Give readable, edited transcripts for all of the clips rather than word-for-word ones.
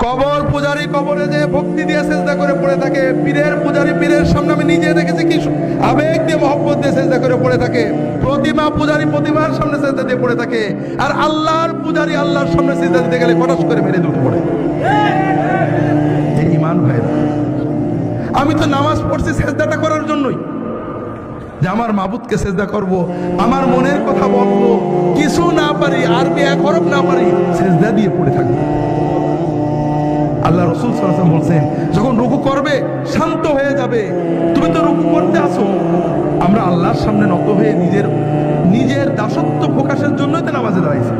কবর পূজারী কবরে যে ভক্তি দিয়ে সেজদা করে পড়ে থাকে, পীরের পূজারী পীরের সামনে আমি নিজে দেখেছি কি আবেগ দিয়ে মহব্বত দিয়ে সেজদা করে পড়ে থাকে, প্রতিমা পূজারী প্রতিমার সামনে সেজদা দিয়ে পড়ে থাকে, আর আল্লাহর পূজারী আল্লাহর সামনে সেজদা দিতে গেলে কটাস করে মেরে দুটো পড়ে। এই ঈমান ভাই, আমি তো নামাজ পড়ছি সেজদাটা করার জন্যই, যে আমার মাবুদকে সেজদা করব, আমার মনের কথা বলবো, কিছু না পারি, আরবি এক হরফ না পারি, সেজদা দিয়ে পড়ে থাকবো। আল্লাহ রাসূল সাল্লাল্লাহু আলাইহি ওয়াসাল্লাম বলছেন, যখন রুকু করবে শান্ত হয়ে যাবে, তুমি তো রুকু করতে আসো। আমরা আল্লাহর সামনে নত হয়ে নিজের দাসত্ব প্রকাশের জন্যই তো নামাজে দাঁড়াইছি,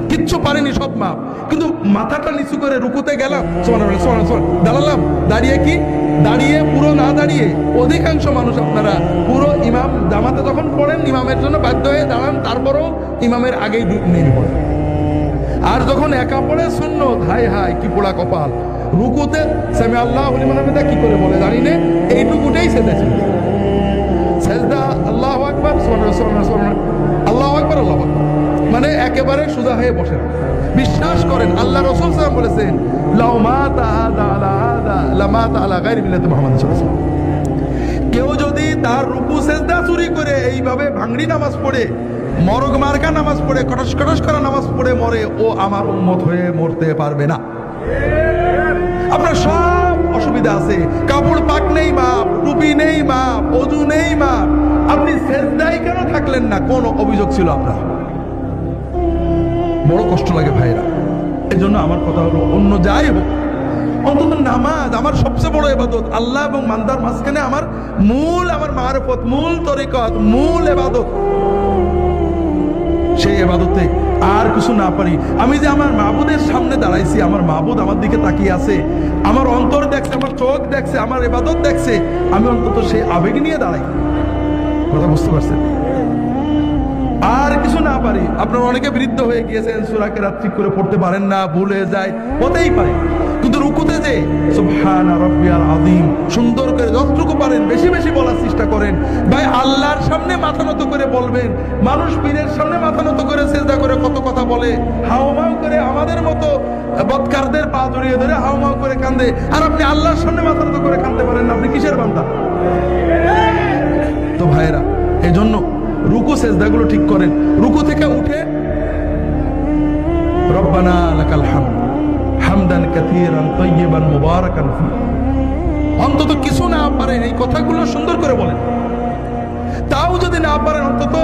কিচ্ছু পারিনি, সব মাপ, কিন্তু মাথাটা নিচু করে রুকুতে গেলাম, সুবহানাল্লাহ সুবহানাল্লাহ, দাঁড়ালাম, দাঁড়িয়ে পুরো না দাঁড়িয়ে, অধিকাংশ মানুষ আপনারা পুরো ইমাম জামাতে যখন পড়েন ইমামের জন্য বাধ্য হয়ে দাঁড়ান, তারপরও ইমামের আগেই নেমে পড়েন। আর যখন একা পড়ে সুন্নত, হায় হায় কি পোড়া কপাল, রুকুতে সামি আল্লাহু লিমান হামিদা কি করে বলে জানি না, এইটুকুটাই সেজদা ছিল। সেজদা আল্লাহু আকবার সুবহানাল্লাহ সুবহানাল্লাহ সুবহানাল্লাহ, আল্লাহু আকবার আল্লাহু আকবার, মানে একেবারে সোজা হয়ে বসেন। বিশ্বাস করেন আল্লাহ রাসূল সাল্লাল্লাহু আলাইহি ওয়াসাল্লাম বলেছেন, লাউ মাতা হাদা আলা হাদা লামাতা আলা গায়রি মিল্লাতি মুহাম্মাদ সাল্লাল্লাহু আলাইহি ওয়াসাল্লাম। কেউ যদি তার রুকু সেজদা চুরি করে এইভাবে ভাঙড়ি নামাজ পড়ে, মরগ মার্কা নামাজ পড়ে, কটস কটস করা নামাজ পড়ে মরে, ও আমার উম্মত হয়ে মরতে পারবে না। আপনার সব অসুবিধা আছে, কাপড় পাক নেই মাপ, টুপি নেই মাপ, ওযু নেই মাপ, আপনি সেজদায় কেন থাকলেন না, কোন অভিযোগ ছিল আপনার? বড় কষ্ট লাগে ভাইরা। এই জন্য আমার কথা হলো, অন্য যাই হোক, অন্তত নামাজ আমার সবচেয়ে বড় ইবাদত। আল্লাহ এবং বান্দার মাঝখানে আমার মারফত, মূল তরিকত, মূল ইবাদত। সেই ইবাদতে আর কিছু না পারি, আমি যে আমার মাবুদের সামনে দাঁড়াইছি, আমার মাবুদ আমার দিকে তাকিয়ে আছে, আমার অন্তর দেখছে, আমার চোখ দেখছে, আমার ইবাদত দেখছে, আমি অন্তত সেই আবেগ নিয়ে দাঁড়াই। কথা বুঝতে পারছেন? আর কিছু না পারি। আপনারা অনেকে বৃদ্ধ হয়ে গিয়েছেন, সূরা কেরাত ঠিক করে পড়তে পারেন না, ভুলে যায়, হতেই পারে, কিন্তু রুকুতে যে সুবহান রাব্বিয়াল আযীম সুন্দর করে যতটুকু পারেন বেশি বেশি বলার চেষ্টা করেন। ভাই আল্লাহর সামনে মাথা নত করে বলবেন। মানুষ পীরের সামনে মাথা নত করে সিজদা করে কত কথা বলে, হাওমাও করে আমাদের মতো বদকারদের পা জড়িয়ে ধরে হাওমাও করে কান্দে, আর আপনি আল্লাহর সামনে মাথা নত করে কাঁদতে পারেন না, আপনি কিসের বান্দা? তো ভাইরা, এই জন্য রুকু সেজদাগুলো ঠিক করেন। রুকু থেকে উঠে রব্বানা লাকাল হামদ হামদান কাসীরান তাইয়িবান মুবারাকান ফি, অন্তত কিছু না পারেন এই কথাগুলো সুন্দর করে বলেন। তাও যদি না পারেন, অন্তত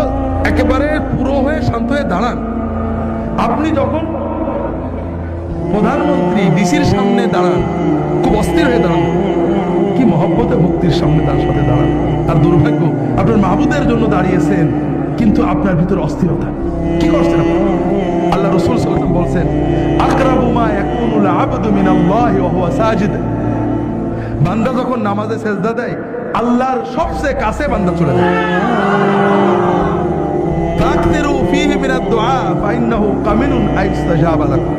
একেবারে পুরো হয়ে শান্ত হয়ে দাঁড়ান। আপনি যখন প্রধানমন্ত্রী ডিসির সামনে দাঁড়ান, খুব অস্থির হয়ে দাঁড়ান, কি মহব্বতে ভক্তির সামনে তার সাথে দাঁড়ান। আর দুর্ভাগ্য, আপনার মাহবুদের জন্য দাঁড়িয়েছেন, কিন্তু আপনার ভিতরে অস্থিরতা। কি করছেন আপনি? আল্লাহ রাসূল সাল্লাল্লাহু আলাইহি ওয়াসাল্লাম বলছেন, আকরাবু মা ইয়াকুনুল আবদু মিনাল্লাহি ওয়া হুয়া সাজিদ। বান্দা যখন নামাজে সেজদা দেয়, আল্লাহর সবচেয়ে কাছে বান্দা চলে যায়। ফাকতিরু ফীহি মিনাদ দুআ ফাইন্নাহু কামিনুন আইস্তাজাবা লাকুম।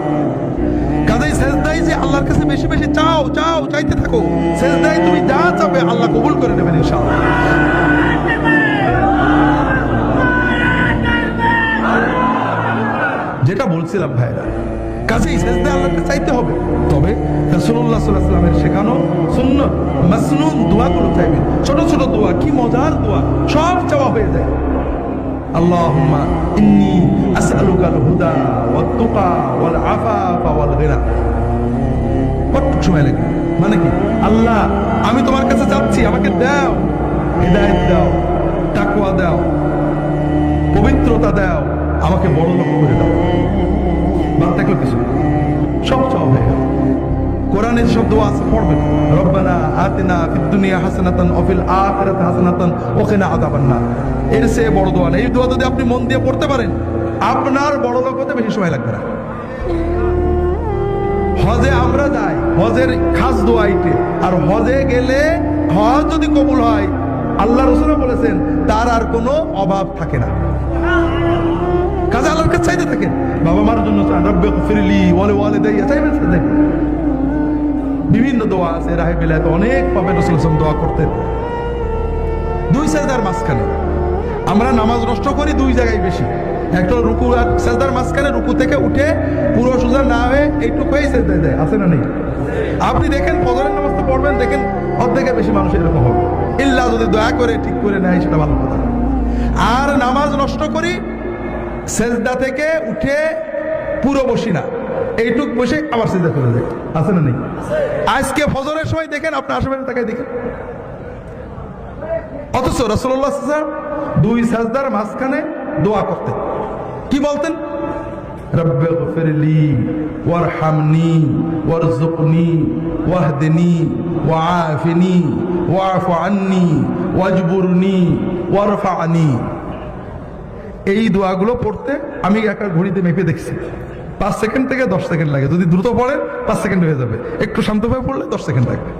কাজেই সেজদায় যে আল্লাহর কাছে বেশি বেশি চাও, চাইতে থাকো। সেজদায় তুমি যা চাবে আল্লাহ কবুল করে নেবেন ইনশাআল্লাহ। যেটা বলছিলাম ভাইরা, কাজেই সেজদায় আল্লাহকে চাইতে হবে। তবে রাসূলুল্লাহ সাল্লাল্লাহু আলাইহি ওয়াসাল্লামের শেখানো সুন্নাত মাসনুন দোয়াগুলো চাইবেন। ছোট ছোট দোয়া, কি মজার দোয়া, সব চাওয়া হয়ে যায়। আল্লাহুম্মা ইন্নী আসআলুকাল হুদা ওয়াত তুকা ওয়াল আফাফা ওয়াল গিনা। কত সময় লাগে, মানে কি, আল্লাহ আমি তোমার কাছে যাচ্ছি, আমাকে দাও, হিদায়াত দাও, তাকওয়া দাও, পবিত্রতা দাও, আমাকে বড় লোক করে দাও। বাদ থাকলো কিছু, সব চাওয়া হয়ে গেল। কোরআনের সব দোয়া আছে, পড়বেন। রব্বানা আতিনা ফিদ দুনিয়া হাসানাতান ওয়া ফিল আখিরাতি হাসানাতান ওয়া কিনা আযাবান নার। এর চেয়ে বড় দোয়া নেই। এই দোয়া যদি আপনি মন দিয়ে পড়তে পারেন, আপনার বড় লোক হতে বেশি সময় লাগবে না। হজে আমরা যাই, হজের খাস দোয়া এইটে। আর হজে গেলে হজ যদি কবুল হয়, আল্লাহ রাসূল বলেছেন তার আর কোনো অভাব থাকে না। কাজে আল্লাহর কাছে চাইতে থাকেন। বাবা মার জন্য চান, রব্বি গফিরলি ওয়া লিওয়ালিদাইয়া, চাইবেন সেটা। বিভিন্ন দোয়া আছে, রাহে বিলাতে অনেক পাবে। রাসূল সাল্লাল্লাহু আলাইহি ওয়াসাল্লাম দোয়া করতেন। দুই সাজদার মাঝখানে আমরা নামাজ নষ্ট করি দুই জায়গায় বেশি। একটা রুকু আর সেজদার মাঝখানে রুকু থেকে উঠে পুরো সোজা না হয়ে এইটুকু হয়েই সেজদায় দেয়, আছে না নেই? আপনি দেখেন ফজরের নামাজ তো পড়বেন, দেখেন অর্ধেকের বেশি মানুষ এরকম হবে, ইল্লা যদি দয়া করে ঠিক করে নেয় সেটা ভালো কথা। আর নামাজ নষ্ট করি, সেজদা থেকে উঠে পুরো বসি না, এইটুক বসে আবার সেজদা করে দেয়, আছে না নেই? আজকে ফজরের সময় দেখেন আপনার আশেপাশে তাকায় দেখেন, অথচ রাসূলুল্লাহ সাল্লাল্লাহু আলাইহি ওয়াসাল্লাম দুই সাজদার মাঝখানে দোয়া করতেন, কি বলতেন? রব্বিগফিরলি ওয়ারহামনি ওয়ারযুকনি ওয়াহদিনি ওয়াআফিনি ওয়া'ফু আন্নি ওয়াজবুরনি ওয়ারফা'নি। এই দোয়াগুলো পড়তে আমি একটা ঘড়িতে মেপে দেখছি 5 সেকেন্ড থেকে 10 সেকেন্ড লাগে। যদি দ্রুত পড়েন 5 সেকেন্ড হয়ে যাবে, একটু শান্তভাবে পড়লে 10 সেকেন্ড লাগবে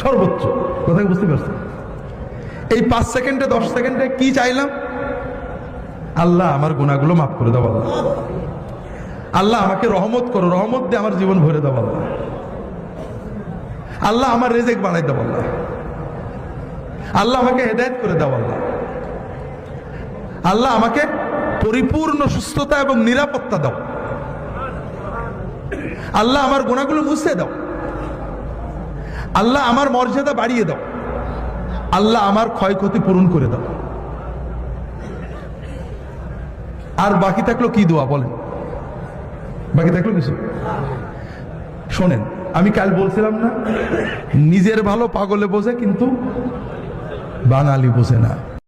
সর্বোচ্চ। কথা বুঝতে পারছেন? এই 5 সেকেন্ডে 10 সেকেন্ডে কি চাইলাম? আল্লাহ আমার গুনাহগুলো মাফ করে দাও, আল্লাহ আল্লাহ আমাকে রহমত করো, রহমত দিয়ে আমার জীবন ভরে দাও, আল্লাহ আল্লাহ আমার রিজিক বাড়াই দাও, আল্লাহ আল্লাহ আমাকে হেদায়েত করে দাও, আল্লাহ আল্লাহ আমাকে পরিপূর্ণ সুস্থতা এবং নিরাপত্তা দাও, আল্লাহ আমার গুনাহগুলো মুছে দাও, আল্লাহ আমার মর্যাদা বাড়িয়ে দাও, আল্লাহ আমার ক্ষয়ক্ষতি পূরণ করে দাও। আর বাকি থাকলো কি দোয়া বলেন? বাকি থাকলো কিছু? শোনেন, আমি কাল বলছিলাম না, নিজের ভালো পাগলে বোঝে কিন্তু বাঙালি বোঝে না।